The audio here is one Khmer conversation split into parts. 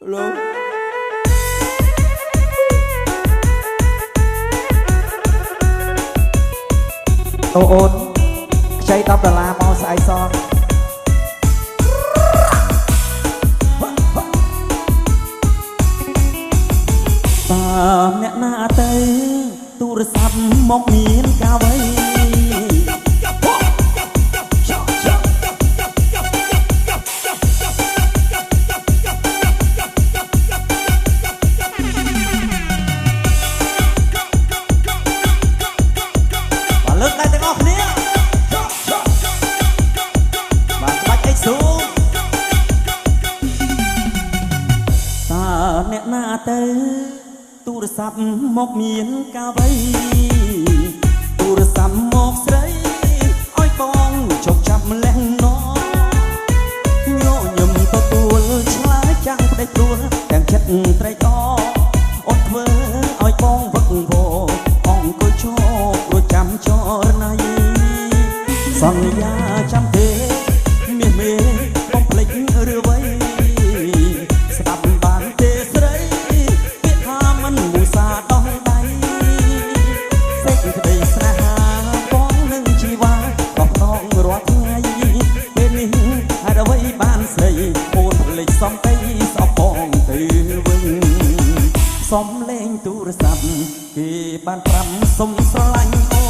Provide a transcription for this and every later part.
លោកអូនខ្ចី$10មកស្អែកសងតើអ្នកណាទៅទូរស័ព្ទមកមានកាវៃអ្នកណាទៅទូរស័ព្ទមកមានកាវៃទូរស័ព្ទមកស្រីឲ្យបងជប់ចាប់ម្លេះណោញញឹមទទួលឆ្លើយចាំងប្តីព្រួលទាំងចិត្តត្រេកអរអត់ធ្វើឲ្យបងវឹកវរអង្គុយជោគរួចចាំចរណៃសន្យាចាំទេមាសមេបងភ្លេចឬអ្វីស្ដាប់បានទេស្រីពាក្យថាមិនមូសាដោះដៃសេចក្តីស្នេហាបងនឹងជីវ៉ាដោះដងរាល់ថ្ងៃពេលនេះហេតុអ្វីបានស្រីអូនភ្លេចសំដីស្អប់បងទៅវិញសំលេងទូរស័ព្ទគេបានប្រាប់សុំស្រឡាញ់អូ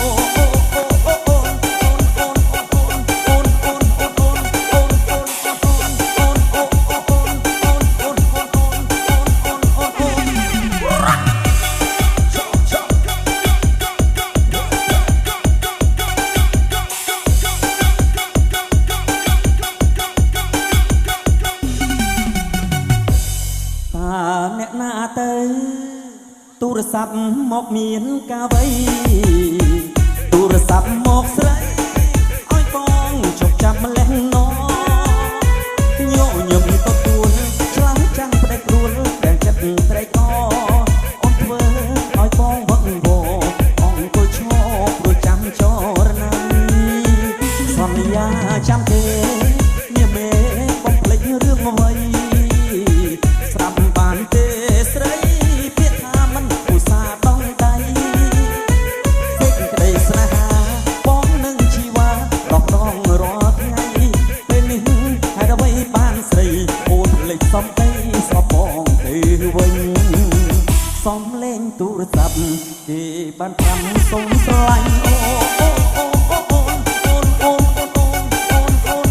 អ្នកណាទៅទូរស័ព្ទមកមានកាវៃទូរស័ព្ទមកស្រីឲ្យបងជប់ចាប់ម្លេះណោញញឹមទទួលឆ្លាស់ចាំងប្តីព្រួលតែចិត្តត្រេកអរអូនធ្វើឲ្យបងវឹកវរអង្គុយឈរព្រោះចាំចរណៃសន្យាចាំទេញាមេបងភ្លេចរឿងអ្វីស្រាប់បានទេស្រីពាក្យថាមិនឧស្សាហ៍ដោះដៃសេចក្តីស្នេហាបងនឹងជីវ៉ាដោះដងរាល់ថ្ងៃពេលនេះហេតុអ្វីបានស្រីអូនភ្លេចសំដីស្អប់បងទៅវិញសំលេងទូរស័ព្ទគេបានប្រាំសុំស្រឡាញ់អូអូអូអូអូអូអូអូអូអូអូ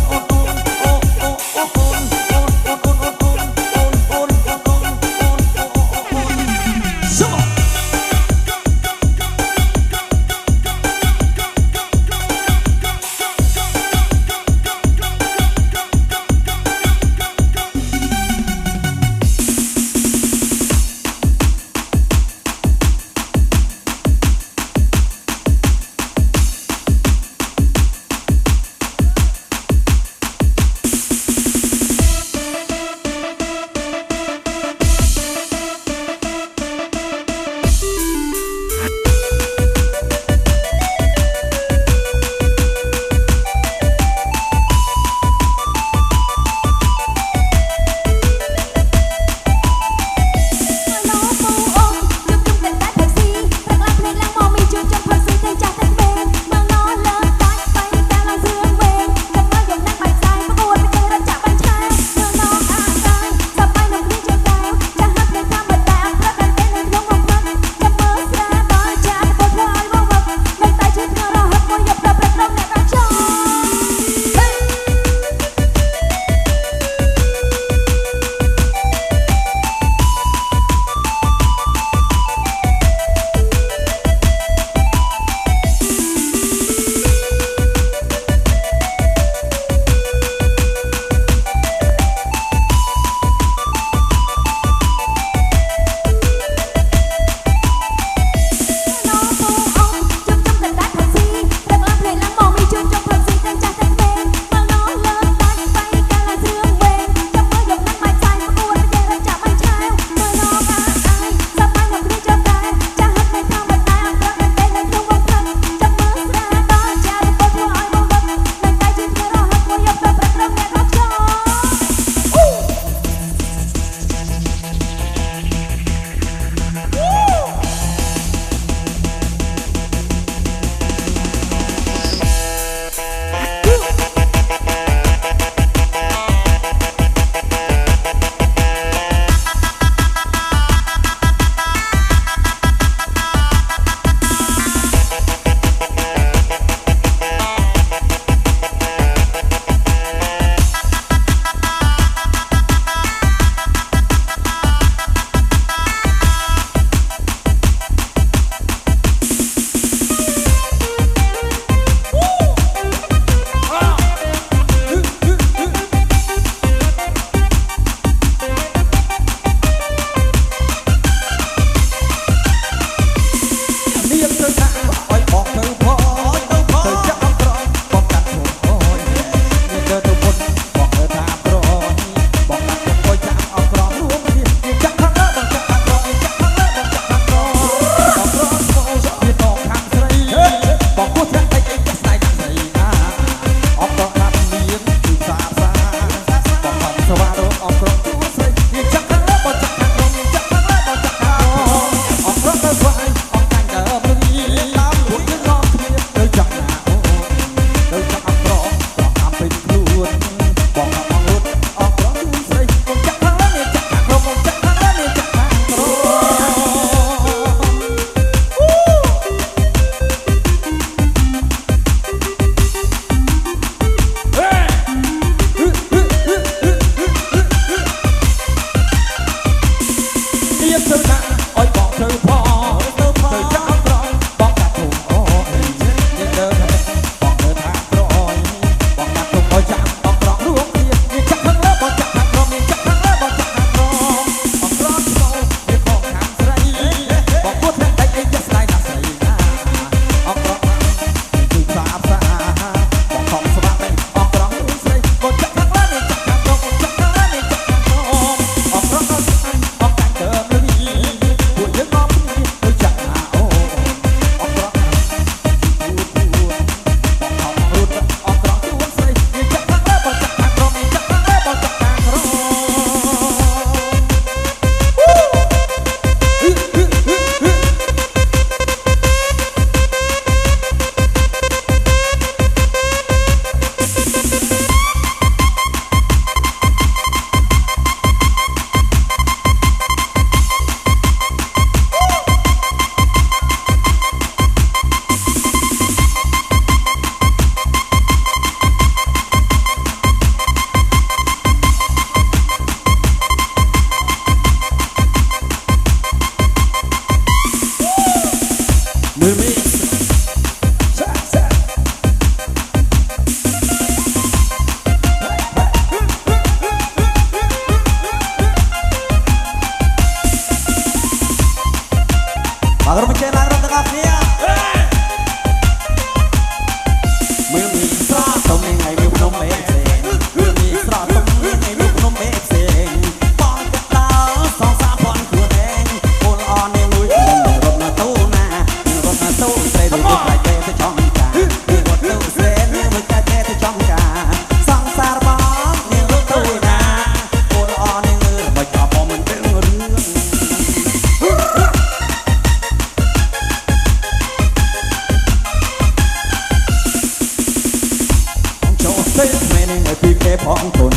ទៅក្មេនឹងឲ្យពីគេផងគុណ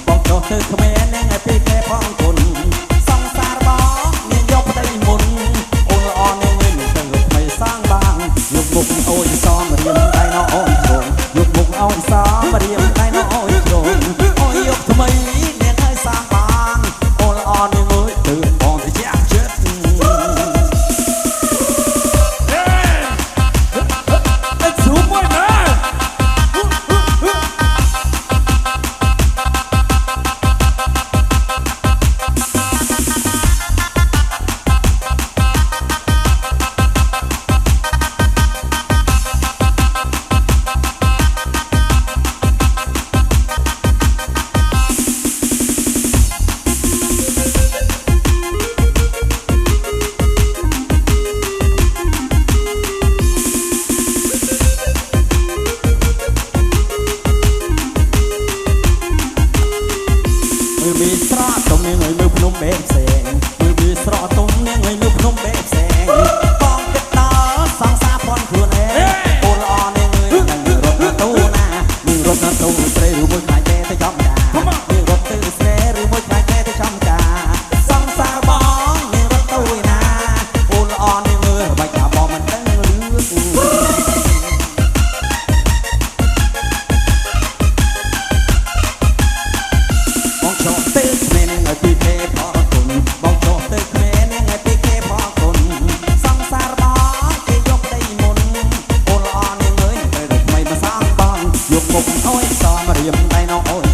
បងចោះទៅក្មេនឹងឲ្យពីគេផងគុណសង្សារបងនាងយកប្តីមុនអូនល្អនាងវិញទៅថ្មីសាងបាងយកមុខអូនសមរៀមដៃណោអូនជ្រងយកមុខអូនសមរៀមដៃណោអូនជ្រងអូនយកថ្មីនាងឲ្យសាងបាងអូនល្អនាងអើយទៅបងទៅជាចិត្តมีស្រកទុំនាងឲ្យមើលភ្នំបេផ្សេងมีស្រកទុំនាងឲ្យមើលភ្នំបេផ្សេងបងទៅដល់សង្សារផនខ្លួនឯងអូនល្អនាងអើយនឹងរត់ទៅណានាងរត់ទៅស្រីឬមួយខ្លាចតែទៅចំការនាងរត់ទៅស្រីឬមួយខ្លាចតែទៅចំការសង្សារបងនាងរត់ទៅណាអូនល្អនាងអើយបាច់ថាបងមិនដឹងលឿនបងចោះទៅក្មេនឹងឲ្យពីគេផងគុណបងចោះទៅក្មេនឹងឲ្យពីគេផងគុណសង្សារបងគេយកប្តីមុនអូនល្អនាងអើយទៅថ្មីមកសាងបងយកមុខអើយសមរៀមដៃណោអូន